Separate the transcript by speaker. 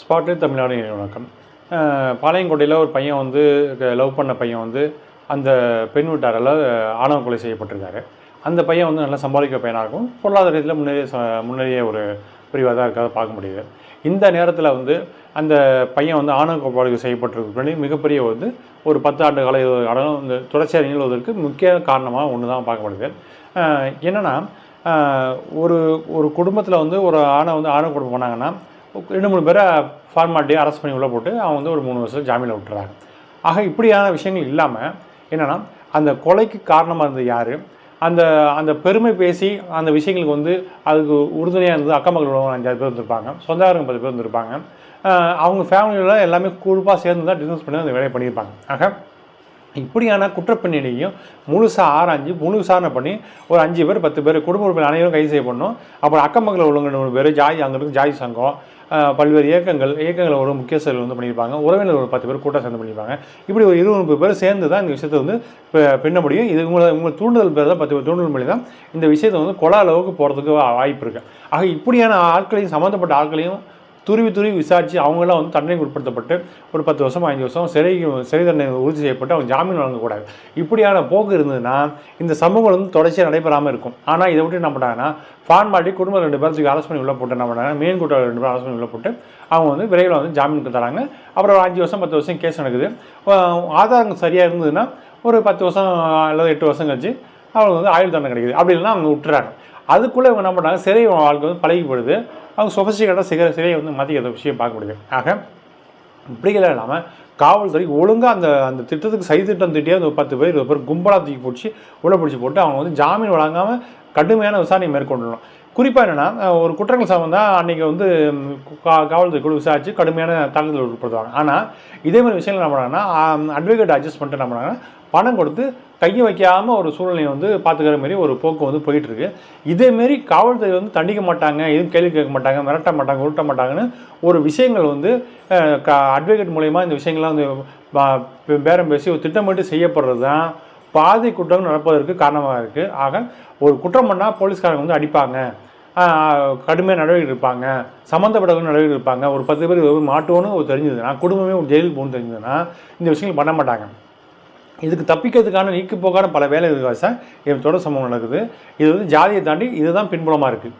Speaker 1: Spotlight Tamil Nadu வணக்கம். பாளையங்கோட்டையில் ஒரு பையன் வந்து லவ் பண்ண பையன் வந்து அந்த பெண் வீட்டாரால் ஆணவ கொலை செய்யப்பட்டிருக்காரு. அந்த பையன் வந்து நல்லா சம்பாதிக்கிற பையனாக இருக்கும், பொருளாதாரத்தில் முன்னேறிய ஒரு பிரிவாக தான் இருக்காது பார்க்க முடியுது. இந்த நேரத்தில் வந்து அந்த பையன் வந்து ஆணவ கொலை செய்யப்பட்டிருக்கு மிகப்பெரிய வந்து ஒரு 10 ஆண்டு கால அடம் இந்த தொடர்ச்சியாக நிகழ்வதற்கு முக்கிய காரணமாக ஒன்று தான் பார்க்கப்படுது. என்னென்னா, ஒரு ஒரு குடும்பத்தில் வந்து ஒரு ஆணவ குடும்பம் பண்ணாங்கன்னா 2-3 பேரை ஃபார்மாலிட்டியாக அரெஸ்ட் பண்ணி உள்ளே போட்டு அவன் வந்து ஒரு 3 வருஷம் ஜாமீனில் விட்டுறாங்க. ஆக இப்படியான விஷயங்கள் இல்லாமல் என்னென்னா, அந்த கொலைக்கு காரணமாக இருந்தது யார், அந்த அந்த பெருமை பேசி அந்த விஷயங்களுக்கு வந்து அதுக்கு உறுதுணையாக இருந்தது அக்கம் பக்கத்தில் உள்ளவங்க 5-6 பேர் இருந்திருப்பாங்க, சொந்தக்காரங்க 10 பேர் இருந்திருப்பாங்க. அவங்க ஃபேமிலியில் எல்லாமே குழுப்பாக சேர்ந்து தான் டிஸ்கஸ் பண்ணி அந்த வேலையை பண்ணியிருப்பாங்க. ஆக இப்படியான குற்றப்பின்னணியையும் முழுசாக ஆராய்ஞ்சு முழு விசாரணை பண்ணி ஒரு 5 பேர் 10 பேர் குடும்ப உறுப்பினர் அனைவரும் கைது செய்யப்படணும். அப்புறம் அக்கம் பக்கத்தில் உள்ளவங்க 2 பேர் அங்கே இருந்து ஜாதி சங்கம், பல்வேறு இயக்கங்களை ஒரு முக்கியஸ்தர்கள் வந்து பண்ணியிருப்பாங்க. உறவினர் ஒரு 10 பேர் கூட்டம் சேர்ந்து பண்ணியிருப்பாங்க. இப்படி ஒரு 20-30 பேர் சேர்ந்து தான் இந்த விஷயத்தை வந்து பின்ன முடியும். இது உங்களை தூண்டுதல் பேர் தான் 10 பேர் தூண்டுதல் பண்ணி தான் இந்த விஷயத்தை வந்து கொலை அளவுக்கு போகிறதுக்கு வாய்ப்பு இருக்குது. ஆக இப்படியான ஆட்களையும் சம்மந்தப்பட்ட ஆட்களையும் துருவி விசாரித்து அவங்களாம் வந்து தண்டனைக்கு உட்படுத்தப்பட்டு ஒரு 10 வருஷம் 5 வருஷம் சிறை தண்டனை உறுதி செய்யப்பட்டு அவங்க ஜாமீன் வழங்கக்கூடாது. இப்படியான போக்கு இருந்ததுன்னா இந்த சமூகம் வந்து தொடர்ச்சியாக நடைபெறாமல் இருக்கும். ஆனால் இதை விட்டு என்ன பண்ணுறாங்கன்னா, ஃபார்மாலிட்டி குடும்பம் 2 பேருக்கு அரெஸ்ட் பண்ணி உள்ள போட்டு என்ன பண்ணுறாங்க, மெயின் கூட்டம் 2 பேர் அரெஸ்ட் பண்ணி உள்ள போட்டு அவங்க வந்து விரைவில் வந்து ஜாமீனுக்கு தராங்க. அப்புறம் 5 வருஷம் 10 வருஷம் கேஸ் நடக்குது. ஆதாரங்கள் சரியாக இருந்ததுன்னா ஒரு 10 வருஷம் அல்லது 8 வருஷம் கழிச்சு அவங்க வந்து ஆயுள் தண்டனை கிடைக்குது. அப்படி இல்லைன்னா அவங்க விட்டுறாங்க. அதுக்குள்ளே இவங்க என்ன பண்ணுறாங்க, சிறை வாழ்க்கை வந்து பழகிப்படுது. அவங்க சொஃபஸ்டிகேட்டாக சிறையை வந்து மாற்றிக்கிற விஷயம் பார்க்க முடியுது. ஆக இப்படிகளே இல்லாமல் காவல்துறை ஒழுங்காக அந்த திட்டத்துக்கு திட்டம் திட்டியே அந்த 10 பேர் 20 பேர் கும்பலாக தூக்கி பிடிச்சி உள்ள பிடிச்சி போட்டு அவங்க வந்து ஜாமீன் வழங்காமல் கடுமையான விசாரணை மேற்கொள்ளணும். குறிப்பாக என்னென்னா, ஒரு குற்றங்கள் சம்பந்தம் அன்றைக்கி வந்து காவல்துறை கூட விசாரித்து கடுமையான தாக்குதல் உட்படுத்துவாங்க. ஆனால் இதே மாதிரி விஷயங்கள் என்ன பண்ணுறாங்கன்னா, அட்வொகேட் அட்ஜஸ்ட் பண்ணிட்டு என்ன பண்ணுறாங்கன்னா, பணம் கொடுத்து கையை வைக்காமல் ஒரு சூழ்நிலையை வந்து பார்த்துக்கிற மாரி ஒரு போக்கு வந்து போயிட்டுருக்கு. இதேமாரி காவல்துறை வந்து தண்டிக்க மாட்டாங்க, எதுவும் கேள்வி கேட்க மாட்டாங்க, மிரட்ட மாட்டாங்க, உருட்ட மாட்டாங்கன்னு ஒரு விஷயங்கள் வந்து அட்வொகேட் மூலயமா இந்த விஷயங்கள்லாம் வந்து பேரம் பேசி ஒரு திட்டமிட்டு செய்யப்படுறது தான் பாதி குற்றங்கள் நடப்பதற்கு காரணமாக இருக்குது. ஆக ஒரு குற்றம் பண்ணால் போலீஸ்காரங்க வந்து அடிப்பாங்க, கடுமையாக நடவடிக்கை எடுப்பாங்க, சம்மந்தப்பட்டவங்க நடவடிக்கை எடுப்பாங்க. ஒரு 10 பேர் மாட்டுவோன்னு தெரிஞ்சதுன்னா, குடும்பமே ஒரு ஜெயிலுக்கு போகணும்னு தெரிஞ்சதுன்னா இந்த விஷயங்கள் பண்ண மாட்டாங்க. இதுக்கு தப்பிக்கிறதுக்கான நீக்கு போக்கான பல வேலை சார் இது தொடர் சம்பவம் நடக்குது. இது வந்து ஜாதியை தாண்டி இதுதான் பின்புலமாக இருக்குது.